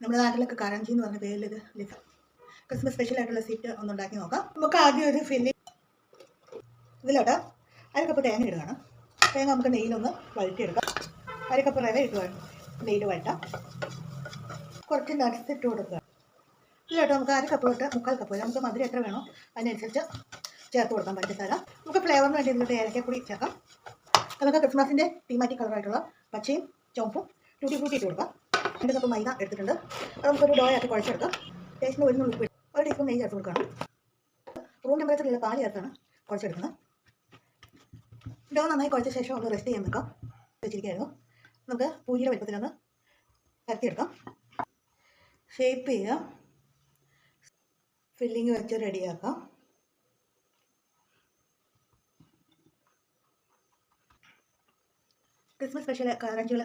നമ്മുടെ നാട്ടിലൊക്കെ കാരാഞ്ചി എന്ന് പറഞ്ഞ പേരിൽ ഇത് ക്രിസ്മസ് സ്പെഷ്യൽ ആയിട്ടുള്ള സ്വീറ്റ് ഒന്ന് ഉണ്ടാക്കി നോക്കാം. നമുക്ക് ആദ്യം ഒരു ഫില്ലിംഗ് ഇതിലോട്ട് അരക്കപ്പ് തേങ്ങ ഇടുകയാണ്. തേങ്ങ നമുക്ക് നെയ്യിലൊന്ന് വഴറ്റിയെടുക്കാം. അരക്കപ്പ് റവ ഇട്ട് നെയ്യിൽ വഴറ്റാം. കുറച്ച് നട്ട്സ് ഇട്ട് കൊടുക്കുക. ഇതിലോട്ട് നമുക്ക് അരക്കപ്പ് തൊട്ട് 3/4 കപ്പ് വരെ നമുക്ക് മധുരം എത്ര വേണോ അതിനനുസരിച്ച് ചേർത്ത് കൊടുക്കാം. പഞ്ചസാര നമുക്ക് ഫ്ലേവറിന് വേണ്ടി ഇതിലോട്ട് ഏലക്കപ്പൊടി ചേർക്കാം. നമുക്ക് ക്രിസ്മസിൻ്റെ തീമാറ്റിക് കളറായിട്ടുള്ള പച്ചയും ചുവപ്പും ടൂട്ടി ഫ്രൂട്ടി ഇട്ട് കൊടുക്കാം. 2 കപ്പ് മൈദ എടുത്തിട്ടുണ്ട്. അത് നമുക്കൊരു ഡോ ആക്കി കുഴച്ചെടുക്കാം. ടേസ്റ്റിന് 1 ഉപ്പ് 1 ടീസ്പൂൺ നെയ്യ് ചേർത്ത് കൊടുക്കണം. റൂം ടെമ്പറേച്ചറിലുള്ള പാൽ ചേർത്താണ് കുഴച്ചെടുക്കുന്നത്. ഡോ നന്നായി കുഴച്ച ശേഷം ഒന്ന് റെസ്റ്റ് ചെയ്യാൻ വെക്കാം. വെച്ചിരിക്കുകയായിരുന്നു. നമുക്ക് പൂരിയുടെ വലുപ്പത്തിലൊന്ന് പരത്തിയെടുക്കാം. ഷേപ്പ് ചെയ്യുക. ഫില്ലിങ് വെച്ച് റെഡിയാക്കാം. Christmas special കാരാഞ്ചികൾ